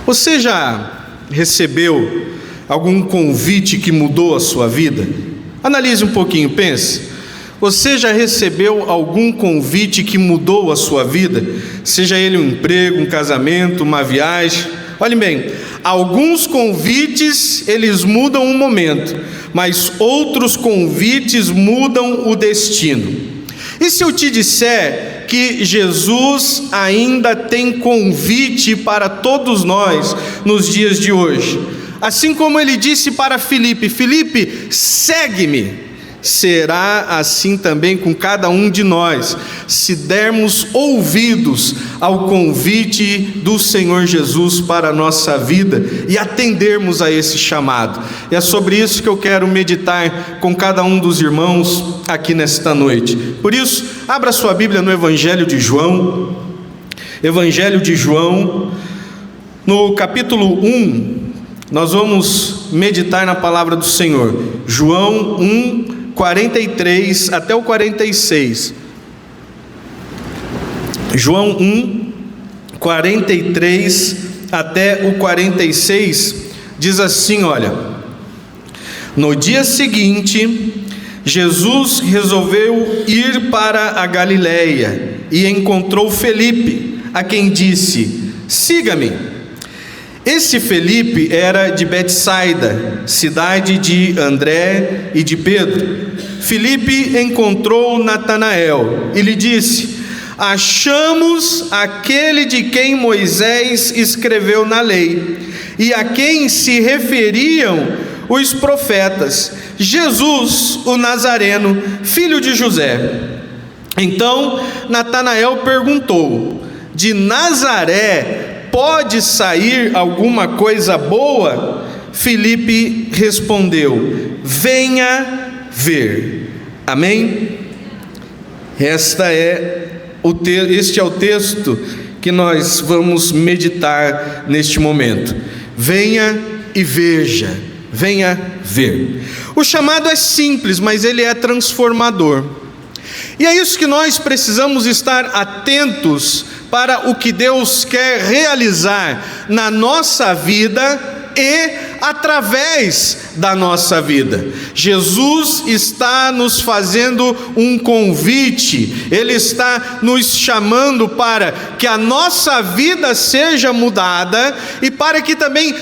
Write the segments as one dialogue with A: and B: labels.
A: Você já recebeu algum convite que mudou a sua vida? Analise um pouquinho, pense. Você já recebeu algum convite que mudou a sua vida? Seja ele um emprego, um casamento, uma viagem. Olhem bem, alguns convites eles mudam um momento, mas outros convites mudam o destino. E se eu te disser que Jesus ainda tem convite para todos nós nos dias de hoje? Assim como ele disse para Filipe: Filipe, segue-me. Será assim também com cada um de nós, se dermos ouvidos ao convite do Senhor Jesus para a nossa vida e atendermos a esse chamado. E é sobre isso que eu quero meditar com cada um dos irmãos aqui nesta noite. Por isso, abra sua Bíblia no Evangelho de João, no capítulo 1, nós vamos meditar na palavra do Senhor. João 1, 43 até o 46. João 1, 43 até o 46 diz assim: olha, no dia seguinte, Jesus resolveu ir para a Galileia e encontrou Felipe, a quem disse: siga-me. Esse Felipe era de Betsaida, cidade de André e de Pedro. Felipe encontrou Natanael e lhe disse: achamos aquele de quem Moisés escreveu na lei, e a quem se referiam os profetas, Jesus, o Nazareno, filho de José. Então Natanael perguntou: de Nazaré pode sair alguma coisa boa? Filipe respondeu: venha ver. Amém? Este é o texto que nós vamos meditar neste momento. Venha e veja, venha ver. O chamado é simples, mas ele é transformador. E é isso que nós precisamos estar atentos para o que Deus quer realizar na nossa vida e através da nossa vida. Jesus está nos fazendo um convite, Ele está nos chamando para que a nossa vida seja mudada e para que também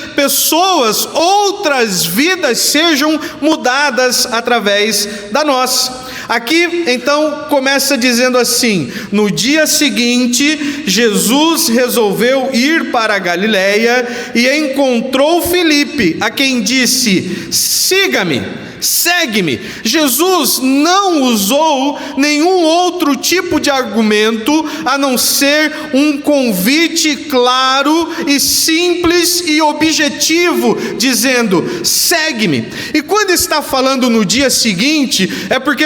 A: outras vidas sejam mudadas através da nossa. Aqui então começa dizendo assim: no dia seguinte, Jesus resolveu ir para a Galileia e encontrou Filipe, a quem disse: siga-me, segue-me. Jesus não usou nenhum outro tipo de argumento a não ser um convite claro e simples e objetivo, dizendo: segue-me. E quando está falando no dia seguinte, é porque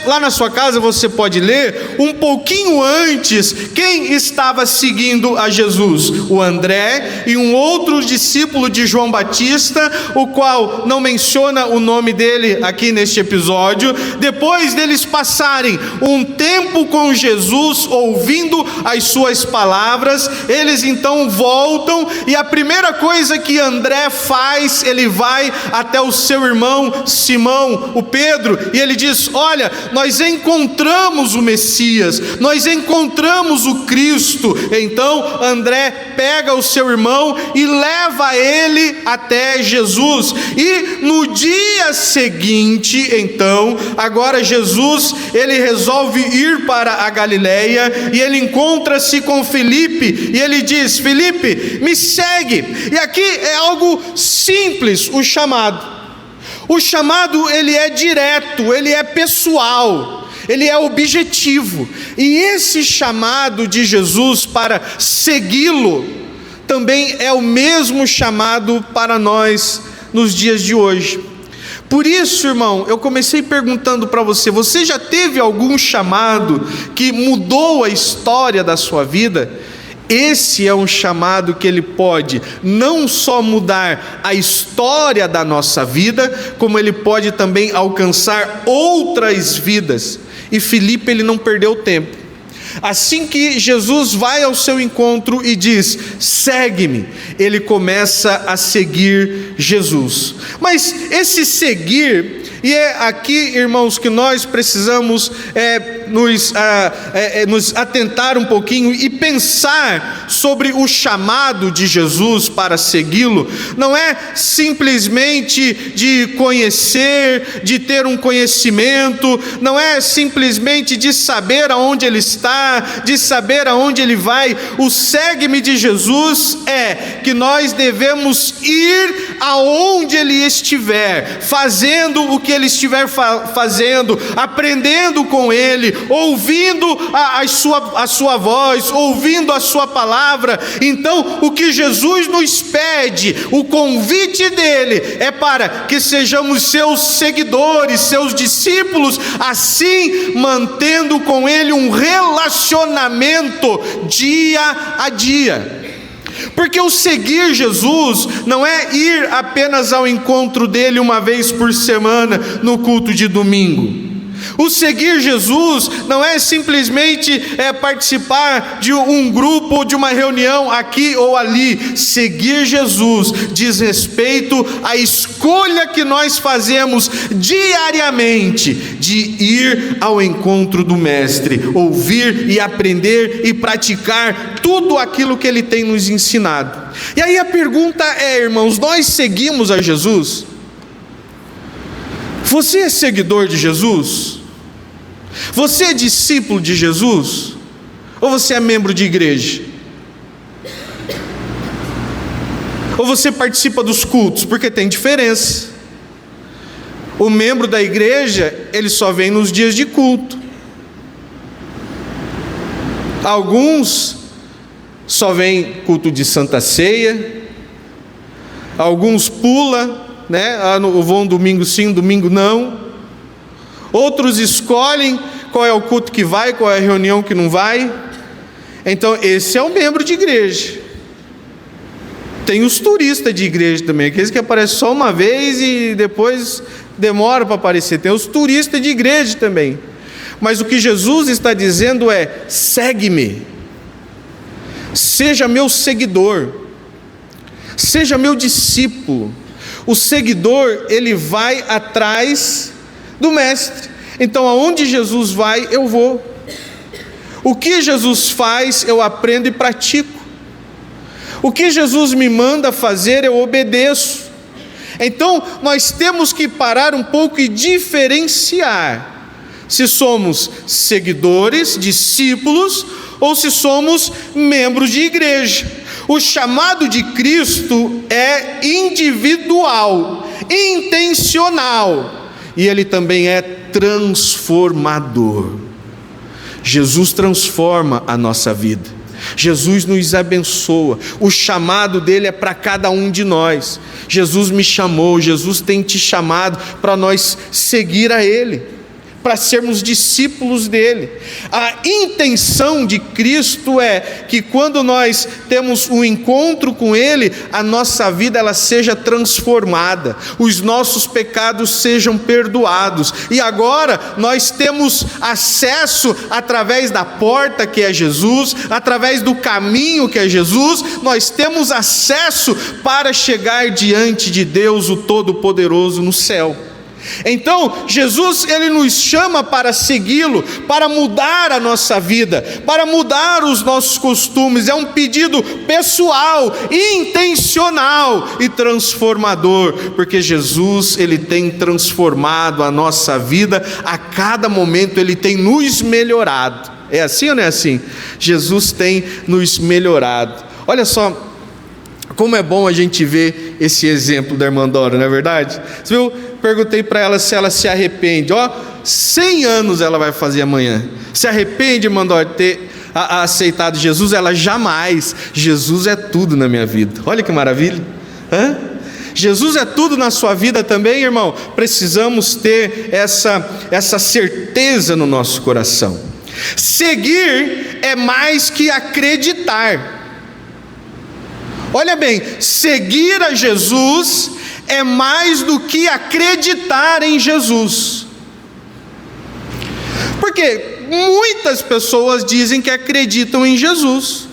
A: lá na sua casa você pode ler um pouquinho antes quem estava seguindo a Jesus: o André e um outro discípulo de João Batista, o qual não menciona o nome dele aqui neste episódio. Depois deles passarem um tempo com Jesus, ouvindo as suas palavras, eles então voltam, e a primeira coisa que André faz, ele vai até o seu irmão Simão, o Pedro, e ele diz: olha, nós encontramos o Messias, nós encontramos o Cristo. Então André pega o seu irmão e leva ele até Jesus. E no dia seguinte, então, agora Jesus, ele resolve ir para a Galileia e ele encontra-se com Filipe e ele diz: Filipe, me segue. E aqui é algo simples, o chamado. O chamado, ele é direto, ele é pessoal, ele é objetivo. E esse chamado de Jesus para segui-lo também é o mesmo chamado para nós nos dias de hoje. Por isso, irmão, eu comecei perguntando para você: você já teve algum chamado que mudou a história da sua vida? Esse é um chamado que ele pode não só mudar a história da nossa vida, como ele pode também alcançar outras vidas. E Filipe, ele não perdeu tempo. Assim que Jesus vai ao seu encontro e diz: segue-me, ele começa a seguir Jesus. Mas esse seguir, e é aqui, irmãos, que nós precisamos nos atentar um pouquinho e pensar sobre o chamado de Jesus para segui-lo. Não é simplesmente de conhecer, de ter um conhecimento, não é simplesmente de saber aonde ele está, de saber aonde ele vai. O segue-me de Jesus é que nós devemos ir aonde ele estiver, fazendo o que ele estiver fazendo, aprendendo com ele, ouvindo a sua voz, ouvindo a sua palavra. Então, o que Jesus nos pede, o convite dele, é para que sejamos seus seguidores, seus discípulos, assim mantendo com ele um relacionamento dia a dia. Porque o seguir Jesus não é ir apenas ao encontro dele uma vez por semana no culto de domingo. O seguir Jesus não é simplesmente participar de um grupo, de uma reunião aqui ou ali. Seguir Jesus diz respeito à escolha que nós fazemos diariamente de ir ao encontro do Mestre, ouvir e aprender e praticar tudo aquilo que ele tem nos ensinado. E aí a pergunta é, irmãos, nós seguimos a Jesus? Você é seguidor de Jesus? Você é discípulo de Jesus? Ou você é membro de igreja? Ou você participa dos cultos? Porque tem diferença. O membro da igreja, ele só vem nos dias de culto. Alguns só vêm culto de Santa Ceia. Alguns pulam, vão domingo sim, domingo não. Outros escolhem qual é o culto que vai, qual é a reunião que não vai. Então esse é um membro de igreja. Tem os turistas de igreja também, aqueles que aparecem só uma vez e depois demoram para aparecer. Tem os turistas de igreja também. Mas o que Jesus está dizendo é: segue-me, seja meu seguidor, seja meu discípulo. O seguidor, ele vai atrás do Mestre. Então aonde Jesus vai, eu vou. O que Jesus faz, eu aprendo e pratico. O que Jesus me manda fazer, eu obedeço. Então nós temos que parar um pouco e diferenciar se somos seguidores, discípulos, ou se somos membros de igreja. O chamado de Cristo é individual, intencional, e ele também é transformador. Jesus transforma a nossa vida. Jesus nos abençoa. O chamado dele é para cada um de nós. Jesus me chamou, Jesus tem te chamado para nós seguir a ele, para sermos discípulos dele. A intenção de Cristo é que quando nós temos um encontro com ele, a nossa vida ela seja transformada, os nossos pecados sejam perdoados, e agora nós temos acesso através da porta que é Jesus, através do caminho que é Jesus, nós temos acesso para chegar diante de Deus o Todo-Poderoso no céu. Então Jesus, ele nos chama para segui-lo, para mudar a nossa vida, para mudar os nossos costumes. É um pedido pessoal, intencional e transformador, porque Jesus, ele tem transformado a nossa vida a cada momento, ele tem nos melhorado. É assim ou não é assim? Jesus tem nos melhorado. Olha só como é bom a gente ver esse exemplo da irmã Dora, não é verdade? Você viu? Perguntei para ela se ela se arrepende. 100 anos ela vai fazer amanhã. Se arrepende, irmã Dora, de ter aceitado Jesus? Ela jamais. Jesus é tudo na minha vida. Olha que maravilha. Jesus é tudo na sua vida também, irmão. Precisamos ter essa certeza no nosso coração. Seguir é mais que acreditar. Olha bem, seguir a Jesus é mais do que acreditar em Jesus. Porque muitas pessoas dizem que acreditam em Jesus.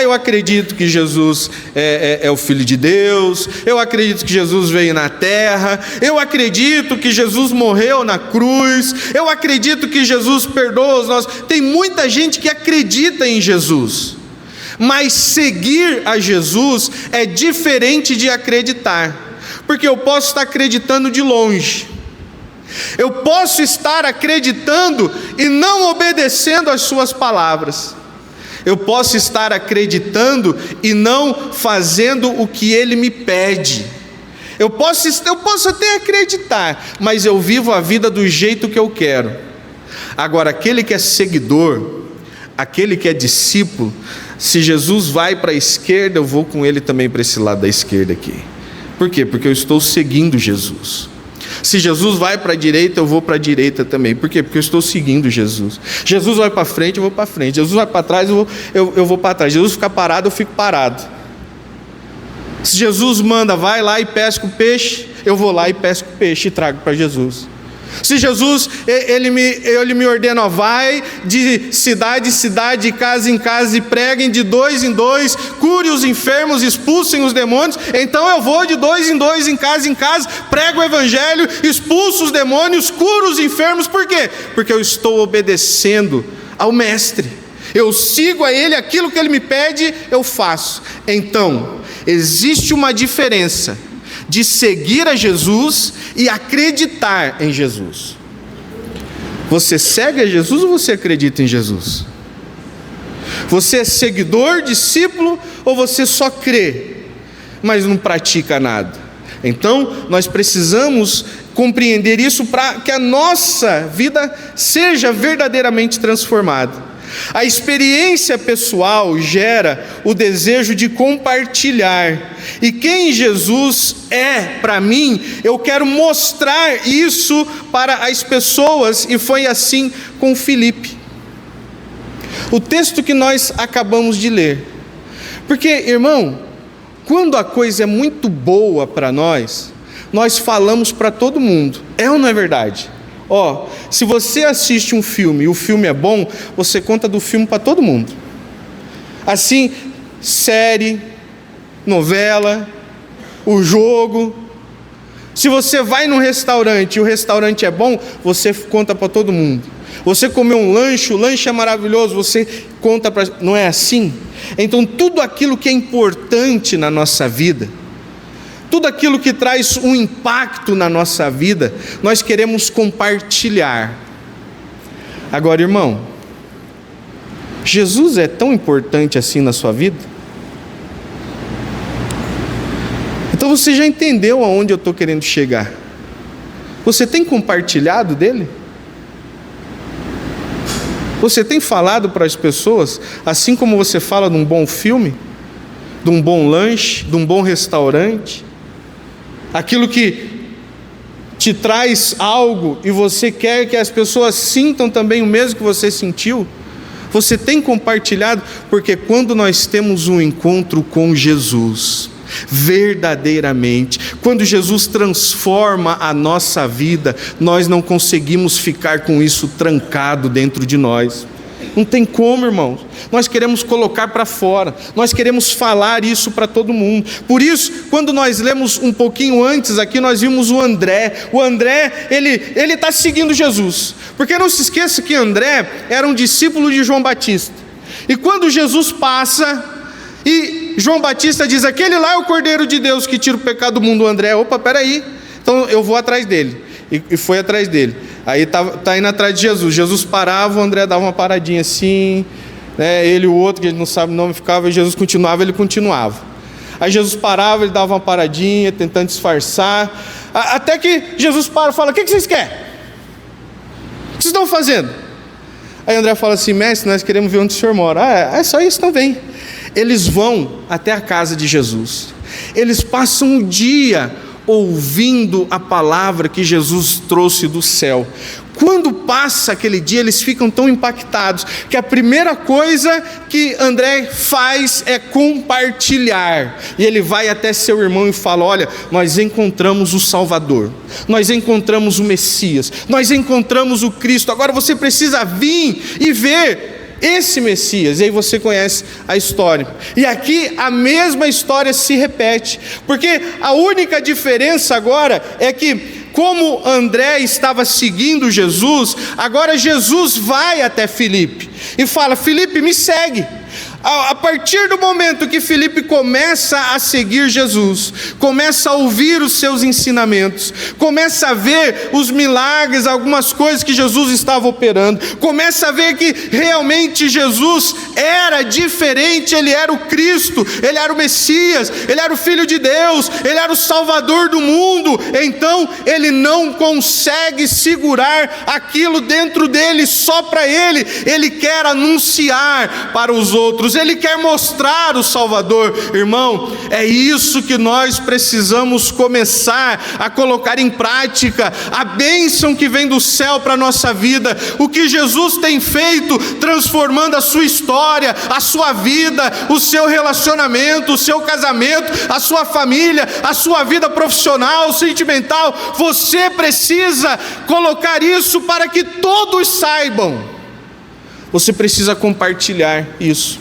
A: Eu acredito que Jesus é o Filho de Deus, eu acredito que Jesus veio na terra, eu acredito que Jesus morreu na cruz, eu acredito que Jesus perdoa os nossos... Tem muita gente que acredita em Jesus, mas seguir a Jesus é diferente de acreditar, porque eu posso estar acreditando de longe, eu posso estar acreditando e não obedecendo às suas palavras. Eu posso estar acreditando e não fazendo o que Ele me pede. Eu posso até acreditar, mas eu vivo a vida do jeito que eu quero. Agora, aquele que é seguidor, aquele que é discípulo, se Jesus vai para a esquerda, eu vou com Ele também para esse lado da esquerda aqui. Por quê? Porque eu estou seguindo Jesus. Se Jesus vai para a direita, eu vou para a direita também. Por quê? Porque eu estou seguindo Jesus. Jesus vai para frente, eu vou para frente. Jesus vai para trás, eu vou para trás. Jesus fica parado, eu fico parado. Se Jesus manda, vai lá e pesca o peixe, eu vou lá e pesco o peixe e trago para Jesus. Se Jesus, ele me ordena, vai de cidade em cidade, casa em casa, e preguem de 2 em 2, cure os enfermos, expulsem os demônios, então eu vou de 2 em 2, em casa, prego o evangelho, expulso os demônios, curo os enfermos. Por quê? Porque eu estou obedecendo ao mestre, eu sigo a ele, aquilo que ele me pede, eu faço. Então, existe uma diferença de seguir a Jesus e acreditar em Jesus. Você segue a Jesus ou você acredita em Jesus? Você é seguidor, discípulo, ou você só crê, mas não pratica nada? Então, nós precisamos compreender isso para que a nossa vida seja verdadeiramente transformada. A experiência pessoal gera o desejo de compartilhar, e quem Jesus é para mim, eu quero mostrar isso para as pessoas, e foi assim com Filipe. O texto que nós acabamos de ler, porque, irmão, quando a coisa é muito boa para nós falamos para todo mundo, é ou não é verdade? Se você assiste um filme e o filme é bom, você conta do filme para todo mundo. Assim, série, novela, o jogo. Se você vai num restaurante e o restaurante é bom, você conta para todo mundo. Você comeu um lanche, o lanche é maravilhoso, você conta para... Não é assim? Então, tudo aquilo que é importante na nossa vida, tudo aquilo que traz um impacto na nossa vida, nós queremos compartilhar. Agora, irmão, Jesus é tão importante assim na sua vida? Então você já entendeu aonde eu estou querendo chegar? Você tem compartilhado dele? Você tem falado para as pessoas, assim como você fala de um bom filme, de um bom lanche, de um bom restaurante, aquilo que te traz algo e você quer que as pessoas sintam também o mesmo que você sentiu? Você tem compartilhado? Porque quando nós temos um encontro com Jesus, verdadeiramente, quando Jesus transforma a nossa vida, nós não conseguimos ficar com isso trancado dentro de nós. Não tem como, irmãos. Nós queremos colocar para fora, nós queremos falar isso para todo mundo. Por isso, quando nós lemos um pouquinho antes aqui, nós vimos o André. O André, ele está seguindo Jesus, porque não se esqueça que André era um discípulo de João Batista, e quando Jesus passa, e João Batista diz, aquele lá é o Cordeiro de Deus que tira o pecado do mundo. O André, peraí, então eu vou atrás dele, e foi atrás dele. Aí tá indo atrás de Jesus. Jesus parava, o André dava uma paradinha assim, né? Ele e o outro, que ele não sabe o nome, ficava, e Jesus continuava, ele continuava. Aí Jesus parava, ele dava uma paradinha, tentando disfarçar, até que Jesus para e fala, o que vocês querem? O que vocês estão fazendo? Aí André fala assim, mestre, nós queremos ver onde o senhor mora. É só isso, então vem. Eles vão até a casa de Jesus, eles passam o dia ouvindo a palavra que Jesus trouxe do céu. quando passa aquele dia, eles ficam tão impactados, que a primeira coisa que André faz é compartilhar, e ele vai até seu irmão e fala: olha, nós encontramos o Salvador, nós encontramos o Messias, nós encontramos o Cristo, agora você precisa vir e ver esse Messias. E aí você conhece a história, e aqui a mesma história se repete, porque a única diferença agora é que, como André estava seguindo Jesus, agora Jesus vai até Filipe e fala: Filipe, me segue. A partir do momento que Filipe começa a seguir Jesus, começa a ouvir os seus ensinamentos, começa a ver os milagres, algumas coisas que Jesus estava operando, começa a ver que realmente Jesus era diferente, ele era o Cristo, ele era o Messias, ele era o Filho de Deus, ele era o Salvador do mundo. Então ele não consegue segurar aquilo dentro dele só para ele, ele quer anunciar para os outros, ele quer mostrar o Salvador. Irmão, é isso que nós precisamos começar a colocar em prática, a bênção que vem do céu para a nossa vida, o que Jesus tem feito, transformando a sua história, a sua vida, o seu relacionamento, o seu casamento, a sua família, a sua vida profissional, sentimental. Você precisa colocar isso para que todos saibam. Você precisa compartilhar isso,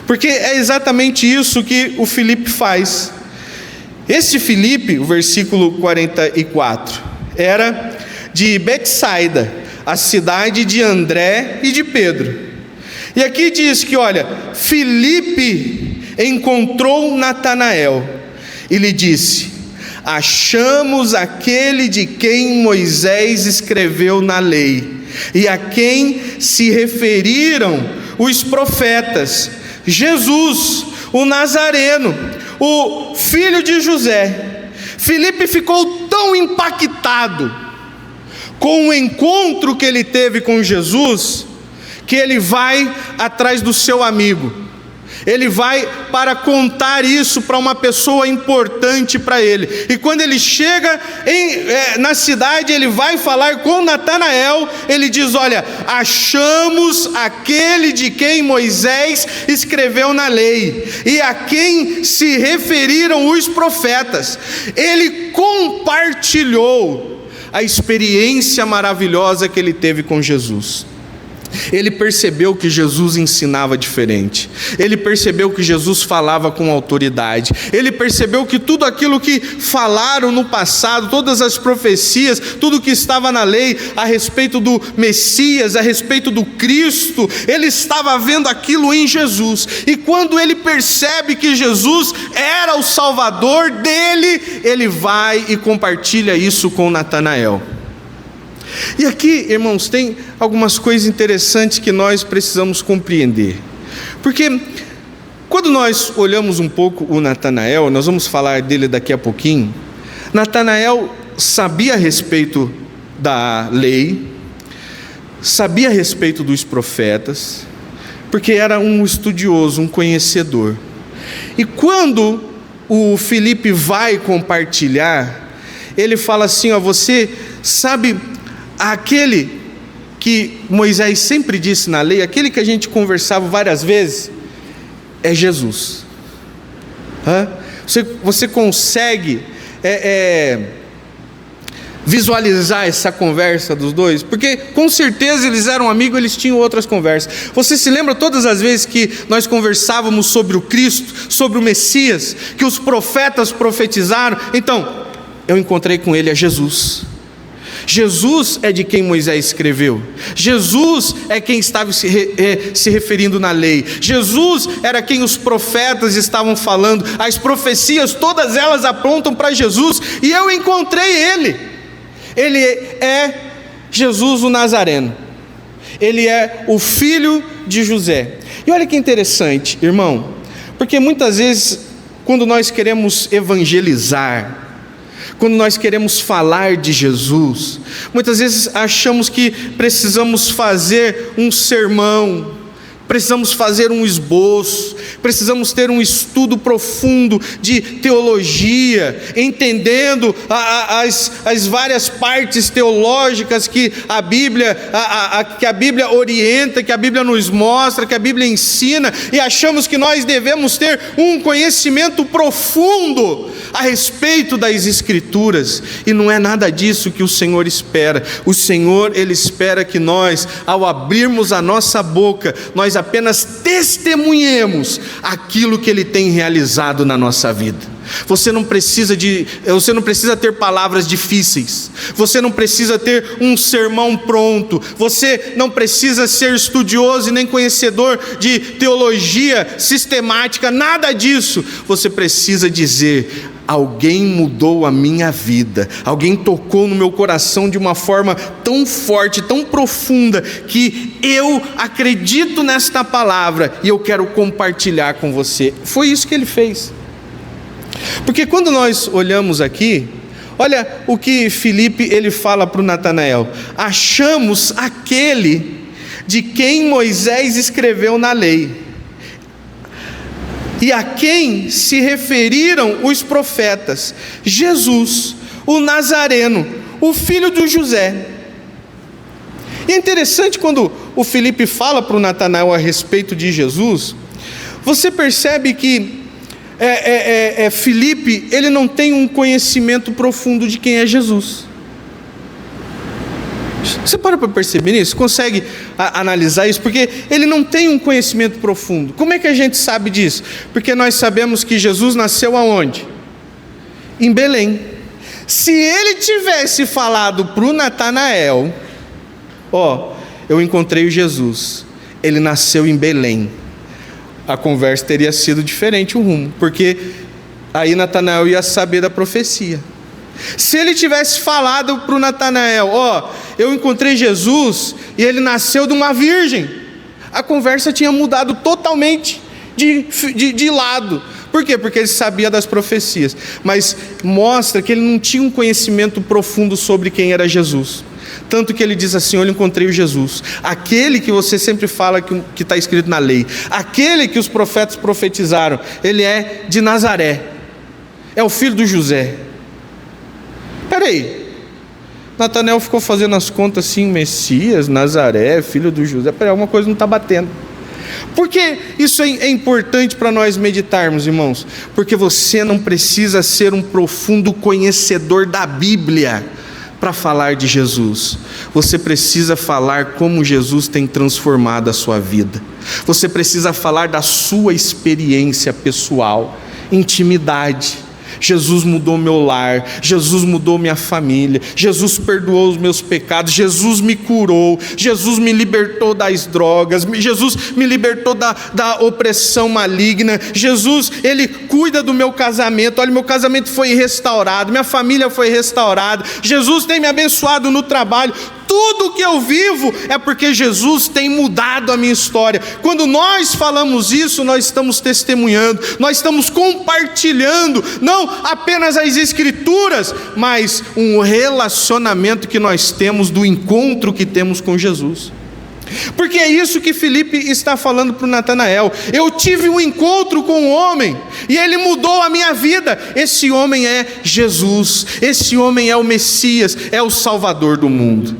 A: porque é exatamente isso que o Filipe faz. Esse Filipe, o versículo 44, era de Betsaida, a cidade de André e de Pedro. E aqui diz que, olha, Filipe encontrou Natanael e lhe disse: achamos aquele de quem Moisés escreveu na lei, e a quem se referiram os profetas, Jesus, o Nazareno, o filho de José. Filipe ficou tão impactado com o encontro que ele teve com Jesus, que ele vai atrás do seu amigo. Ele vai para contar isso para uma pessoa importante para ele. E quando ele chega na cidade, ele vai falar com Natanael. Ele diz: olha, achamos aquele de quem Moisés escreveu na lei, e a quem se referiram os profetas. Ele compartilhou a experiência maravilhosa que ele teve com Jesus. Ele percebeu que Jesus ensinava diferente, ele percebeu que Jesus falava com autoridade, ele percebeu que tudo aquilo que falaram no passado, todas as profecias, tudo que estava na lei a respeito do Messias, a respeito do Cristo, ele estava vendo aquilo em Jesus. E quando ele percebe que Jesus era o Salvador dele, ele vai e compartilha isso com Natanael. E aqui, irmãos, tem algumas coisas interessantes que nós precisamos compreender, porque quando nós olhamos um pouco o Natanael, nós vamos falar dele daqui a pouquinho. Natanael sabia a respeito da lei, sabia a respeito dos profetas, porque era um estudioso, um conhecedor. E quando o Filipe vai compartilhar, ele fala assim: ó, você sabe aquele que Moisés sempre disse na lei, aquele que a gente conversava várias vezes, é Jesus. Você consegue visualizar essa conversa dos dois? Porque com certeza eles eram amigos, eles tinham outras conversas. Você se lembra todas as vezes que nós conversávamos sobre o Cristo, sobre o Messias, que os profetas profetizaram? Então, eu encontrei com ele a Jesus. Jesus é de quem Moisés escreveu, Jesus é quem estava se referindo na lei, Jesus era quem os profetas estavam falando, as profecias, todas elas apontam para Jesus, e eu encontrei ele é Jesus o Nazareno, ele é o filho de José. E olha que interessante, irmão, porque muitas vezes quando nós queremos evangelizar, quando nós queremos falar de Jesus, muitas vezes achamos que precisamos fazer um sermão, precisamos fazer um esboço, precisamos ter um estudo profundo de teologia, entendendo as várias partes teológicas que a Bíblia orienta, que a Bíblia nos mostra, que a Bíblia ensina, e achamos que nós devemos ter um conhecimento profundo a respeito das Escrituras, e não é nada disso que o Senhor espera. O Senhor, Ele espera que nós, ao abrirmos a nossa boca, nós apenas testemunhemos aquilo que Ele tem realizado na nossa vida. Você não precisa ter palavras difíceis, você não precisa ter um sermão pronto, você não precisa ser estudioso e nem conhecedor de teologia sistemática, nada disso. Você precisa dizer: alguém mudou a minha vida, alguém tocou no meu coração de uma forma tão forte, tão profunda, que eu acredito nesta palavra e eu quero compartilhar com você. Foi isso que ele fez. Porque quando nós olhamos aqui, olha o que Filipe ele fala para o Natanael: achamos aquele de quem Moisés escreveu na lei, e a quem se referiram os profetas, Jesus, o Nazareno, o filho de José. E é interessante quando o Filipe fala para o Natanael a respeito de Jesus, você percebe que Filipe, ele não tem um conhecimento profundo de quem é Jesus. Você para perceber isso? Consegue analisar isso? Porque ele não tem um conhecimento profundo. Como é que a gente sabe disso? Porque nós sabemos que Jesus nasceu aonde? Em Belém. Se ele tivesse falado para o Natanael: eu encontrei o Jesus, ele nasceu em Belém, a conversa teria sido diferente, o rumo, porque aí Natanael ia saber da profecia. Se ele tivesse falado para o Natanael: eu encontrei Jesus e ele nasceu de uma virgem, a conversa tinha mudado totalmente de lado. Por quê? Porque ele sabia das profecias, mas mostra que ele não tinha um conhecimento profundo sobre quem era Jesus. Tanto que ele diz assim: eu encontrei o Jesus, aquele que você sempre fala que está escrito na lei, aquele que os profetas profetizaram, ele é de Nazaré, é o filho de José. Peraí, Natanael ficou fazendo as contas assim: Messias, Nazaré, filho de José. Peraí, alguma coisa não está batendo. Por que isso é importante para nós meditarmos, irmãos? Porque você não precisa ser um profundo conhecedor da Bíblia para falar de Jesus. Você precisa falar como Jesus tem transformado a sua vida. Você precisa falar da sua experiência pessoal, intimidade. Jesus mudou meu lar, Jesus mudou minha família, Jesus perdoou os meus pecados, Jesus me curou, Jesus me libertou das drogas, Jesus me libertou da opressão maligna, Jesus, Ele cuida do meu casamento. Olha, meu casamento foi restaurado, minha família foi restaurada, Jesus tem me abençoado no trabalho. Tudo que eu vivo é porque Jesus tem mudado a minha história. Quando nós falamos isso, nós estamos testemunhando, nós estamos compartilhando, não apenas as Escrituras, mas um relacionamento que nós temos, do encontro que temos com Jesus. Porque é isso que Filipe está falando para o Natanael: eu tive um encontro com um homem e ele mudou a minha vida. Esse homem é Jesus, esse homem é o Messias, é o Salvador do mundo.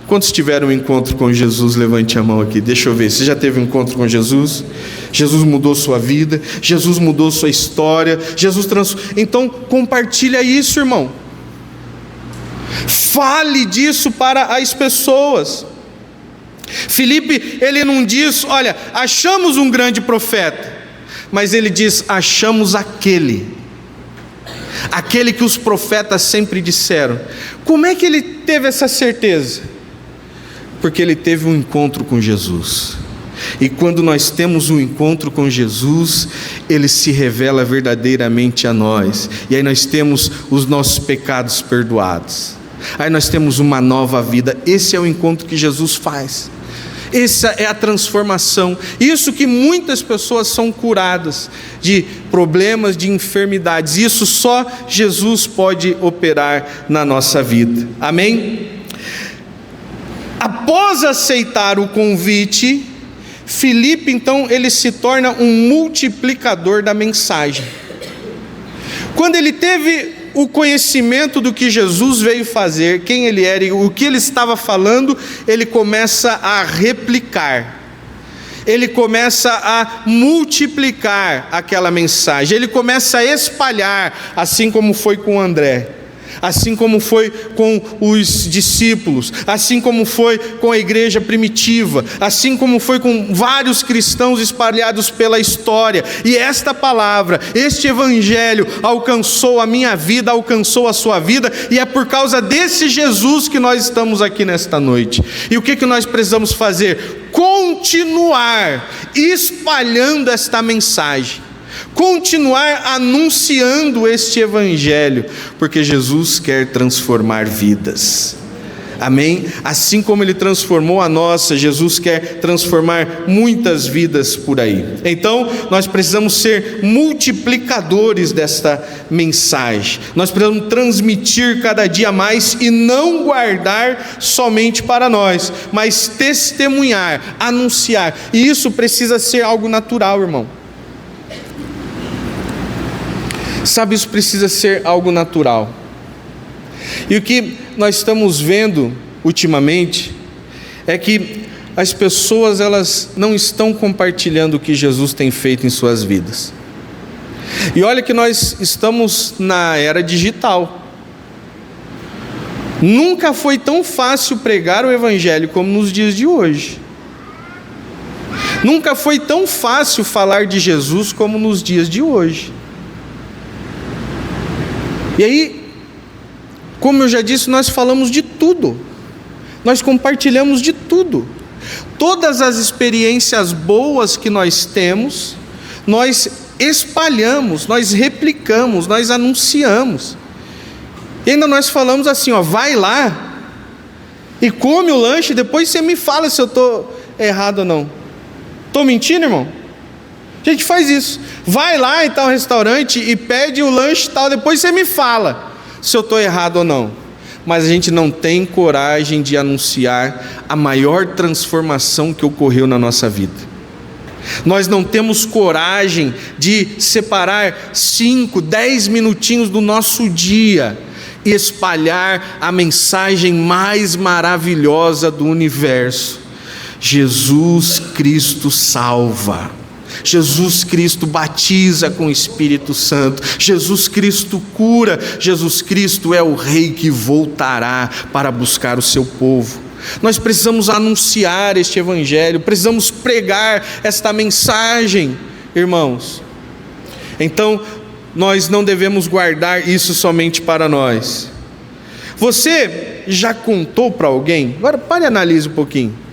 A: Quantos tiveram um encontro com Jesus? Levante a mão aqui, deixa eu ver. Você já teve um encontro com Jesus? Jesus mudou sua vida, Jesus mudou sua história, Então compartilha isso, irmão. Fale disso para as pessoas. Filipe, ele não diz: olha, achamos um grande profeta, mas ele diz: achamos aquele que os profetas sempre disseram. Como é que ele teve essa certeza? Porque ele teve um encontro com Jesus. E quando nós temos um encontro com Jesus, Ele se revela verdadeiramente a nós. E aí nós temos os nossos pecados perdoados. Aí nós temos uma nova vida. Esse é o encontro que Jesus faz. Essa é a transformação. Isso que muitas pessoas são curadas de problemas, de enfermidades. Isso só Jesus pode operar na nossa vida. Amém? Após aceitar o convite, Filipe, então, ele se torna um multiplicador da mensagem. Quando ele teve o conhecimento do que Jesus veio fazer, quem ele era e o que ele estava falando, ele começa a replicar. Ele começa a multiplicar aquela mensagem, ele começa a espalhar, assim como foi com André, assim como foi com os discípulos, assim como foi com a igreja primitiva, assim como foi com vários cristãos espalhados pela história. E esta palavra, este evangelho alcançou a minha vida, alcançou a sua vida, e é por causa desse Jesus que nós estamos aqui nesta noite. E o que nós precisamos fazer? Continuar espalhando esta mensagem, continuar anunciando este evangelho, porque Jesus quer transformar vidas. Amém? Assim como ele transformou a nossa, Jesus quer transformar muitas vidas por aí. Então, nós precisamos ser multiplicadores desta mensagem. Nós precisamos transmitir cada dia mais e não guardar somente para nós, mas testemunhar, anunciar. E isso precisa ser algo natural, irmão. Sabe, isso precisa ser algo natural. E o que nós estamos vendo ultimamente é que as pessoas, elas não estão compartilhando o que Jesus tem feito em suas vidas. E olha que nós estamos na era digital. Nunca foi tão fácil pregar o evangelho como nos dias de hoje. Nunca foi tão fácil falar de Jesus como nos dias de hoje. E aí, como eu já disse, nós falamos de tudo, nós compartilhamos de tudo, todas as experiências boas que nós temos, nós espalhamos, nós replicamos, nós anunciamos. E ainda nós falamos assim, vai lá e come o lanche, depois você me fala se eu estou errado ou não. Estou mentindo, irmão? A gente faz isso, vai lá em tal restaurante e pede o lanche tal, depois você me fala se eu estou errado ou não. Mas a gente não tem coragem de anunciar a maior transformação que ocorreu na nossa vida. Nós não temos coragem de separar 5, 10 minutinhos do nosso dia e espalhar a mensagem mais maravilhosa do universo. Jesus Cristo salva. Jesus Cristo batiza com o Espírito Santo, Jesus Cristo cura, Jesus Cristo é o Rei que voltará para buscar o seu povo. Nós precisamos anunciar este evangelho, precisamos pregar esta mensagem, irmãos. Então, nós não devemos guardar isso somente para nós. Você já contou para alguém? Agora pare e analise um pouquinho.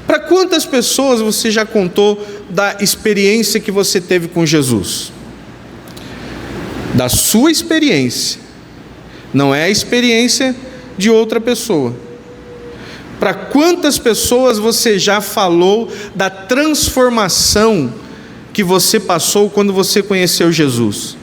A: Para quantas pessoas você já contou da experiência que você teve com Jesus? Da sua experiência, não é a experiência de outra pessoa. Para quantas pessoas você já falou da transformação que você passou quando você conheceu Jesus?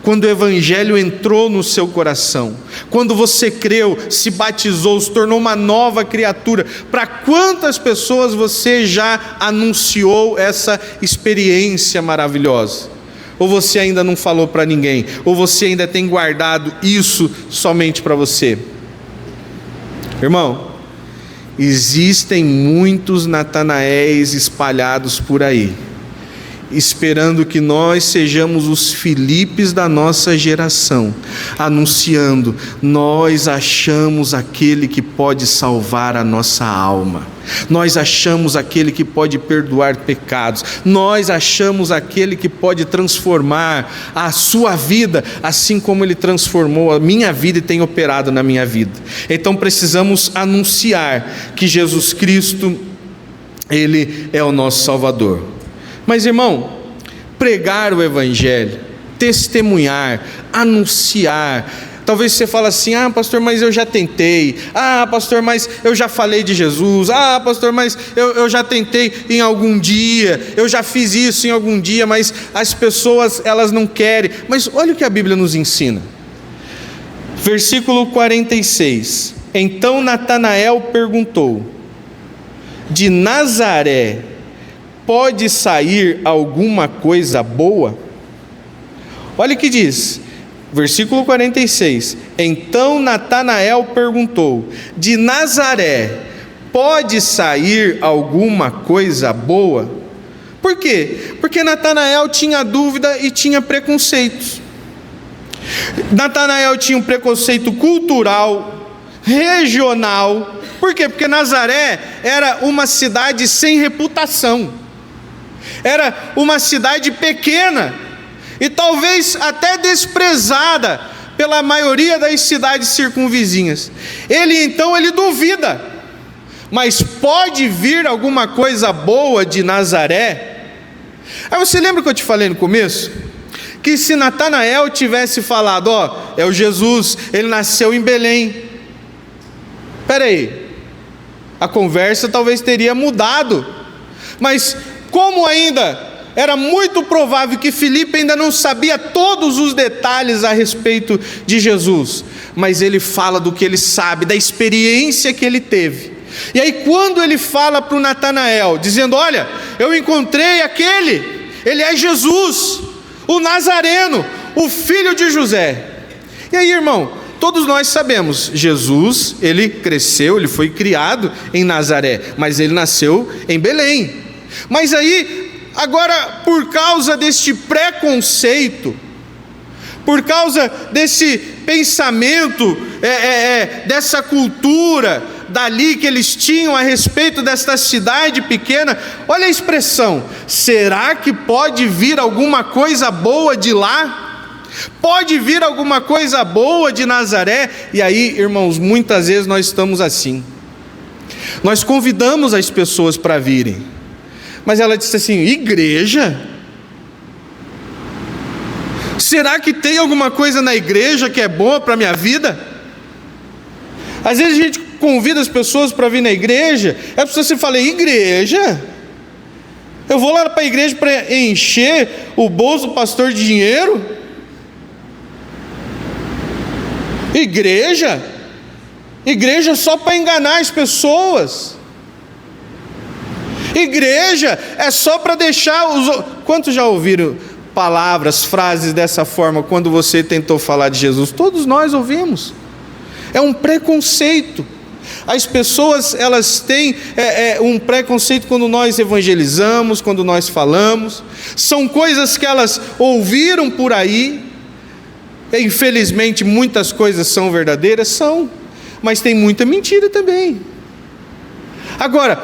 A: Quando o evangelho entrou no seu coração, quando você creu, se batizou, se tornou uma nova criatura, para quantas pessoas você já anunciou essa experiência maravilhosa? Ou você ainda não falou para ninguém? Ou você ainda tem guardado isso somente para você? Irmão, existem muitos Natanaéis espalhados por aí, esperando que nós sejamos os Filipes da nossa geração, anunciando: nós achamos aquele que pode salvar a nossa alma, nós achamos aquele que pode perdoar pecados, nós achamos aquele que pode transformar a sua vida, assim como ele transformou a minha vida e tem operado na minha vida. Então precisamos anunciar que Jesus Cristo, ele é o nosso Salvador. Mas, irmão, pregar o evangelho, testemunhar, anunciar. Talvez você fale assim: pastor, mas eu já tentei. Pastor, mas eu já falei de Jesus. Pastor, mas eu já tentei em algum dia. Eu já fiz isso em algum dia, mas as pessoas, elas não querem. Mas olha o que a Bíblia nos ensina. Versículo 46. Então Natanael perguntou: de Nazaré, pode sair alguma coisa boa? Olha o que diz, versículo 46. Então Natanael perguntou: de Nazaré pode sair alguma coisa boa? Por quê? Porque Natanael tinha dúvida e tinha preconceitos. Natanael tinha um preconceito cultural, regional. Por quê? Porque Nazaré era uma cidade sem reputação, era uma cidade pequena e talvez até desprezada pela maioria das cidades circunvizinhas. Ele duvida, mas pode vir alguma coisa boa de Nazaré? Aí você lembra que eu te falei no começo? Que se Natanael tivesse falado, é o Jesus, ele nasceu em Belém. Espera aí, a conversa talvez teria mudado, mas como ainda era muito provável que Filipe ainda não sabia todos os detalhes a respeito de Jesus, mas ele fala do que ele sabe, da experiência que ele teve. E aí quando ele fala para o Natanael, dizendo: olha, eu encontrei aquele, ele é Jesus, o Nazareno, o filho de José. E aí, irmão, todos nós sabemos, Jesus, ele cresceu, ele foi criado em Nazaré, mas ele nasceu em Belém. Mas aí, agora, por causa deste preconceito, por causa desse pensamento, dessa cultura dali que eles tinham a respeito desta cidade pequena, olha a expressão: será que pode vir alguma coisa boa de lá? Pode vir alguma coisa boa de Nazaré? E aí, irmãos, muitas vezes nós estamos assim. Nós convidamos as pessoas para virem, mas ela disse assim: igreja? Será que tem alguma coisa na igreja que é boa para a minha vida? Às vezes a gente convida as pessoas para vir na igreja, a pessoa se fala: igreja? Eu vou lá para a igreja para encher o bolso do pastor de dinheiro? Igreja? Igreja só para enganar as pessoas. Igreja é só para deixar os... Quantos já ouviram palavras, frases dessa forma quando você tentou falar de Jesus? Todos nós ouvimos. É um preconceito. As pessoas, elas têm um preconceito quando nós evangelizamos, quando nós falamos. São coisas que elas ouviram por aí. Infelizmente muitas coisas são verdadeiras, são, mas tem muita mentira também. Agora,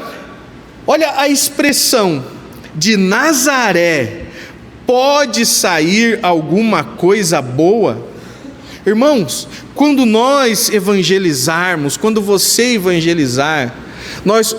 A: olha a expressão: de Nazaré pode sair alguma coisa boa? Irmãos, quando nós evangelizarmos, quando você evangelizar,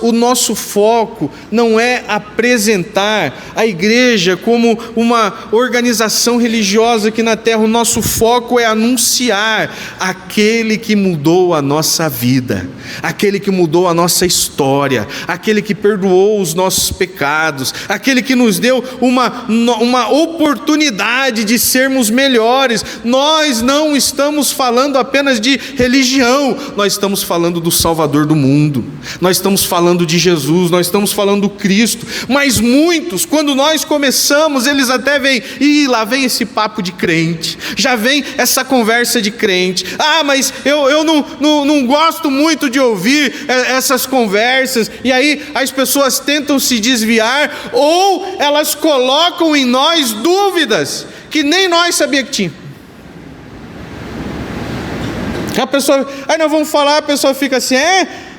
A: o nosso foco não é apresentar a igreja como uma organização religiosa aqui na terra. O nosso foco é anunciar aquele que mudou a nossa vida, aquele que mudou a nossa história, aquele que perdoou os nossos pecados, aquele que nos deu uma oportunidade de sermos melhores. Nós não estamos falando apenas de religião, nós estamos falando do Salvador do mundo, nós estamos falando de Jesus, nós estamos falando do Cristo. Mas muitos, quando nós começamos, eles até vêm: lá vem esse papo de crente, já vem essa conversa de crente. Mas eu não gosto muito de ouvir essas conversas. E aí as pessoas tentam se desviar, ou elas colocam em nós dúvidas que nem nós sabíamos que tinha. A pessoa, aí nós vamos falar, a pessoa fica assim: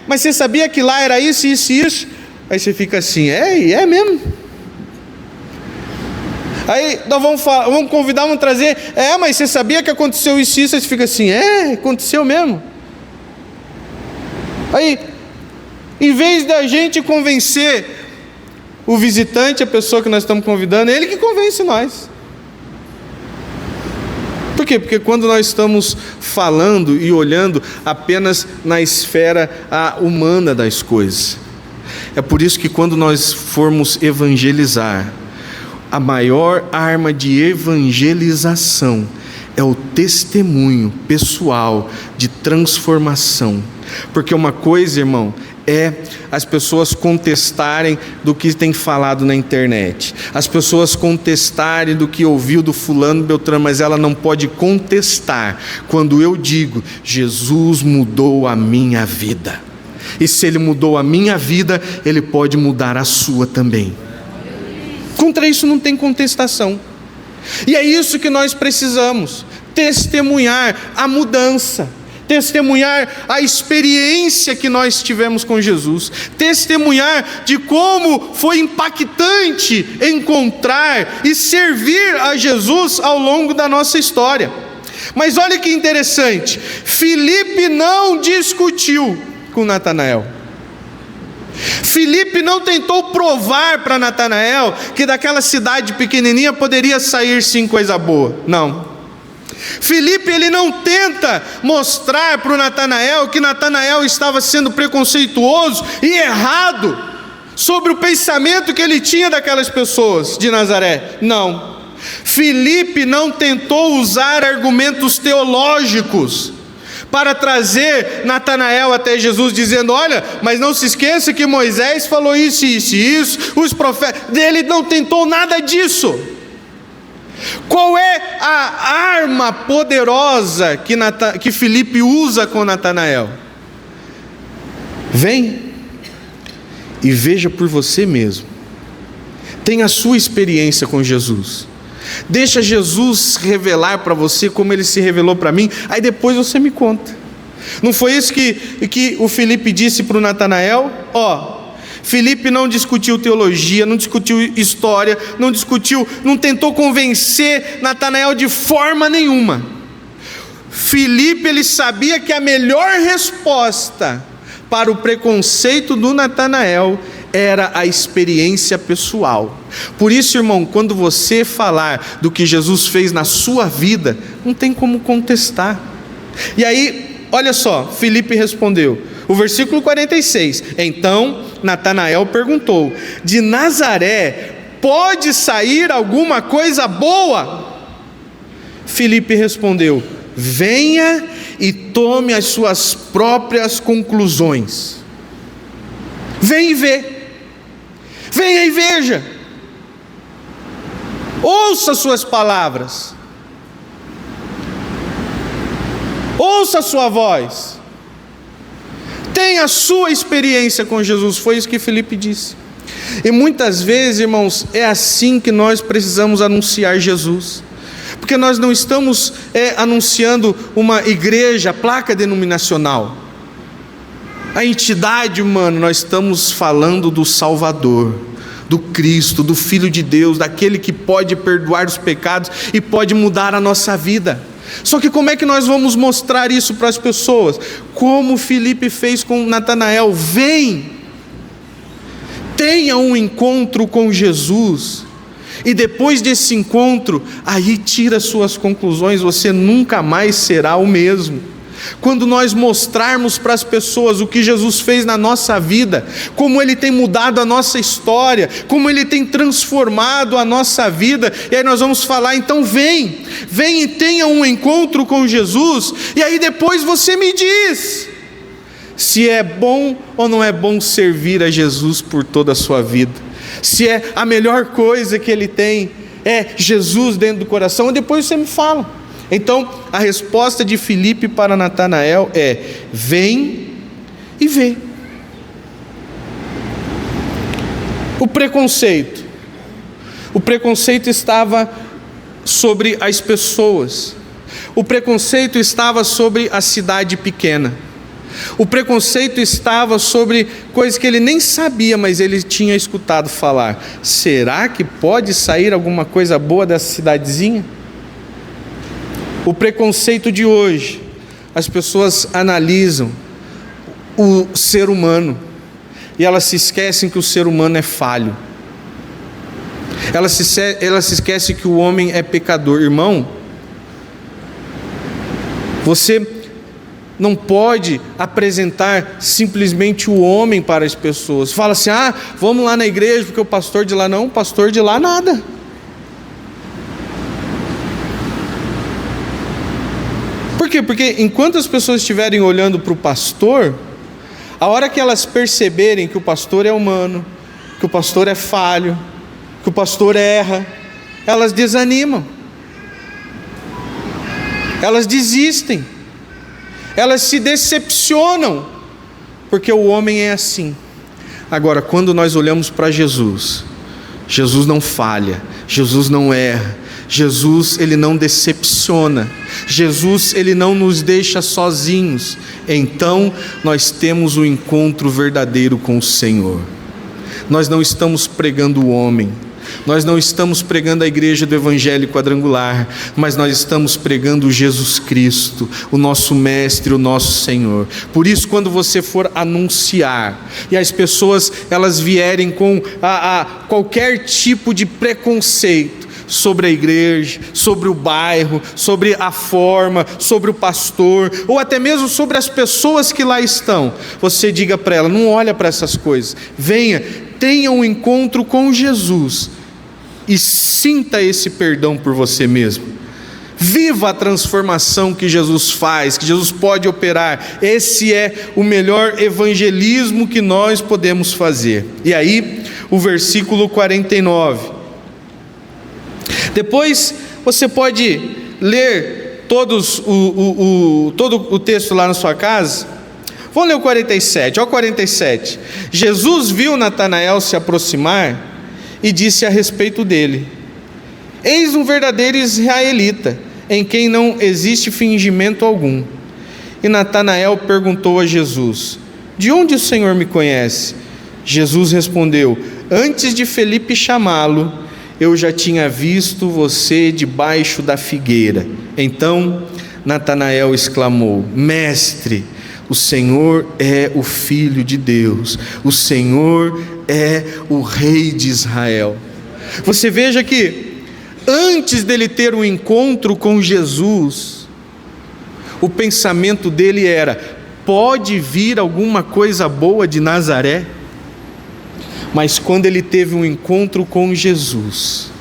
A: mas você sabia que lá era isso, isso e isso? Aí você fica assim: é mesmo? Aí nós vamos convidar, vamos trazer: mas você sabia que aconteceu isso e isso? Aí você fica assim: aconteceu mesmo? Aí, em vez da gente convencer o visitante, a pessoa que nós estamos convidando, é ele que convence nós. Por quê? Porque quando nós estamos falando e olhando apenas na esfera humana das coisas, é por isso que quando nós formos evangelizar, a maior arma de evangelização é o testemunho pessoal de transformação. Porque uma coisa, irmão, é as pessoas contestarem do que tem falado na internet, as pessoas contestarem do que ouviu do fulano Beltrano, mas ela não pode contestar quando eu digo: Jesus mudou a minha vida, e se Ele mudou a minha vida, Ele pode mudar a sua também. Contra isso não tem contestação, e é isso que nós precisamos: testemunhar a mudança, testemunhar a experiência que nós tivemos com Jesus, testemunhar de como foi impactante encontrar e servir a Jesus ao longo da nossa história. Mas olha que interessante, Filipe não discutiu com Natanael. Filipe não tentou provar para Natanael que daquela cidade pequenininha poderia sair sim coisa boa. Não. Filipe, ele não tenta mostrar para o Natanael que Natanael estava sendo preconceituoso e errado sobre o pensamento que ele tinha daquelas pessoas de Nazaré. Não. Filipe não tentou usar argumentos teológicos para trazer Natanael até Jesus, dizendo: olha, mas não se esqueça que Moisés falou isso, isso e isso, os profetas. Ele não tentou nada disso. Qual é a arma poderosa que Filipe usa com Natanael? Vem e veja por você mesmo, tenha a sua experiência com Jesus, deixa Jesus revelar para você como Ele se revelou para mim, aí depois você me conta. Não foi isso que o Filipe disse para o Natanael? Filipe não discutiu teologia, não discutiu história, não tentou convencer Natanael de forma nenhuma. Filipe, ele sabia que a melhor resposta para o preconceito do Natanael era a experiência pessoal. Por isso, irmão, quando você falar do que Jesus fez na sua vida, não tem como contestar. E aí, olha só, Filipe respondeu, o versículo 46, então Natanael perguntou: de Nazaré pode sair alguma coisa boa? Filipe respondeu: venha e tome as suas próprias conclusões. Vem e vê, venha e veja, ouça suas palavras, ouça a sua voz, tenha a sua experiência com Jesus. Foi isso que Filipe disse. E muitas vezes, irmãos, é assim que nós precisamos anunciar Jesus, porque nós não estamos anunciando uma igreja, placa denominacional, a entidade humana. Nós estamos falando do Salvador, do Cristo, do Filho de Deus, daquele que pode perdoar os pecados e pode mudar a nossa vida. Só que como é que nós vamos mostrar isso para as pessoas? Como Filipe fez com Natanael: vem, tenha um encontro com Jesus, e depois desse encontro, aí tira suas conclusões, você nunca mais será o mesmo. Quando nós mostrarmos para as pessoas o que Jesus fez na nossa vida, como Ele tem mudado a nossa história, como Ele tem transformado a nossa vida, e aí nós vamos falar: então vem e tenha um encontro com Jesus, e aí depois você me diz se é bom ou não é bom servir a Jesus por toda a sua vida, se é a melhor coisa que Ele tem é Jesus dentro do coração, e depois você me fala. Então, a resposta de Filipe para Natanael é: vem e vê. O preconceito estava sobre as pessoas, o preconceito estava sobre a cidade pequena, o preconceito estava sobre coisas que ele nem sabia, mas ele tinha escutado falar. Será que pode sair alguma coisa boa dessa cidadezinha? O preconceito de hoje, as pessoas analisam o ser humano e elas se esquecem que o ser humano é falho. Elas se esquecem que o homem é pecador. Irmão, você não pode apresentar simplesmente o homem para as pessoas. Fala assim: vamos lá na igreja porque o pastor de lá não, o pastor de lá nada. Por quê? Porque enquanto as pessoas estiverem olhando para o pastor, A hora que elas perceberem que o pastor é humano, que o pastor é falho, que o pastor erra, elas desanimam, elas desistem, elas se decepcionam, porque o homem é assim. Agora, quando nós olhamos para Jesus, Jesus não falha, Jesus não erra, Jesus, ele não decepciona, Jesus, ele não nos deixa sozinhos. Então nós temos um encontro verdadeiro com o Senhor. Nós não estamos pregando o homem, nós não estamos pregando a igreja do Evangelho Quadrangular, mas nós estamos pregando Jesus Cristo, o nosso Mestre, o nosso Senhor. Por isso, quando você for anunciar, e as pessoas elas vierem com qualquer tipo de preconceito sobre a igreja, sobre o bairro, sobre a forma, sobre o pastor, ou até mesmo sobre as pessoas que lá estão, você diga para ela: não olha para essas coisas, venha, tenha um encontro com Jesus e sinta esse perdão por você mesmo. Viva a transformação que Jesus faz, que Jesus pode operar. Esse é o melhor evangelismo que nós podemos fazer. E aí, o versículo 49. Depois você pode ler todo o texto lá na sua casa. Vamos ler o 47, olha o 47. Jesus viu Natanael se aproximar e disse a respeito dele: eis um verdadeiro israelita, em quem não existe fingimento algum. E Natanael perguntou a Jesus: de onde o Senhor me conhece? Jesus respondeu: antes de Felipe chamá-lo, eu já tinha visto você debaixo da figueira. Então Natanael exclamou: mestre, o Senhor é o Filho de Deus, o Senhor é o Rei de Israel. Você veja que antes dele ter um encontro com Jesus, o pensamento dele era: pode vir alguma coisa boa de Nazaré? Mas quando ele teve um encontro com Jesus,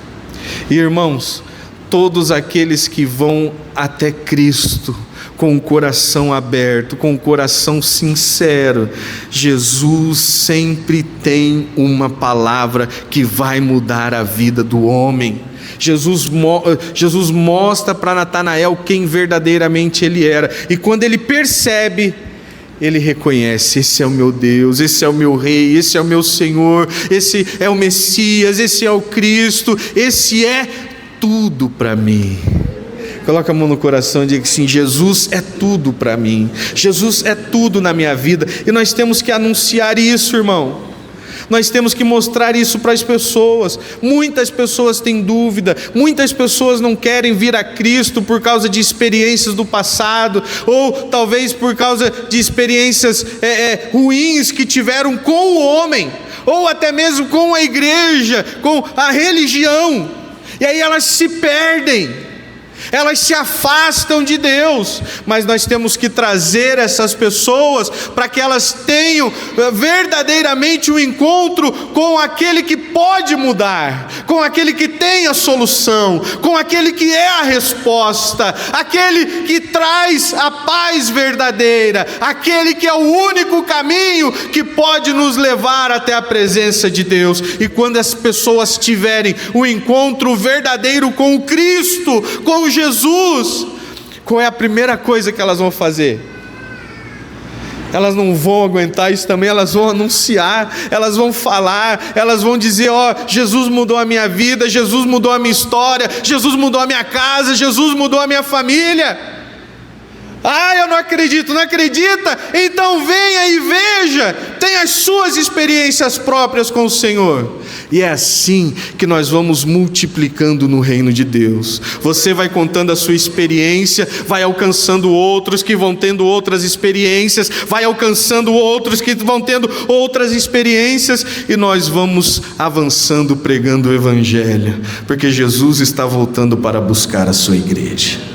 A: irmãos, todos aqueles que vão até Cristo com o coração aberto, com o coração sincero, Jesus sempre tem uma palavra que vai mudar a vida do homem. Jesus mostra para Natanael quem verdadeiramente ele era, e quando ele percebe, ele reconhece: esse é o meu Deus, esse é o meu Rei, esse é o meu Senhor, esse é o Messias, esse é o Cristo, esse é tudo para mim. Coloca a mão no coração e diga assim: Jesus é tudo para mim, Jesus é tudo na minha vida. E nós temos que anunciar isso, irmão. Nós temos que mostrar isso para as pessoas. Muitas pessoas têm dúvida, muitas pessoas não querem vir a Cristo por causa de experiências do passado, ou talvez por causa de experiências ruins que tiveram com o homem, ou até mesmo com a igreja, com a religião, e aí elas se perdem, elas se afastam de Deus. Mas nós temos que trazer essas pessoas para que elas tenham verdadeiramente um encontro com aquele que pode mudar, com aquele que tem a solução, com aquele que é a resposta, aquele que traz a paz verdadeira, aquele que é o único caminho que pode nos levar até a presença de Deus. E quando as pessoas tiverem um encontro verdadeiro com o Cristo, com Jesus, qual é a primeira coisa que elas vão fazer? Elas não vão aguentar isso também, elas vão anunciar, elas vão falar, elas vão dizer: ó, Jesus mudou a minha vida, Jesus mudou a minha história, Jesus mudou a minha casa, Jesus mudou a minha família. Ah, eu não acredito, não acredita? Então venha e veja, tenha as suas experiências próprias com o Senhor. E é assim que nós vamos multiplicando no reino de Deus. Você vai contando a sua experiência, vai alcançando outros que vão tendo outras experiências, vai alcançando outros que vão tendo outras experiências, e nós vamos avançando pregando o Evangelho, porque Jesus está voltando para buscar a sua igreja.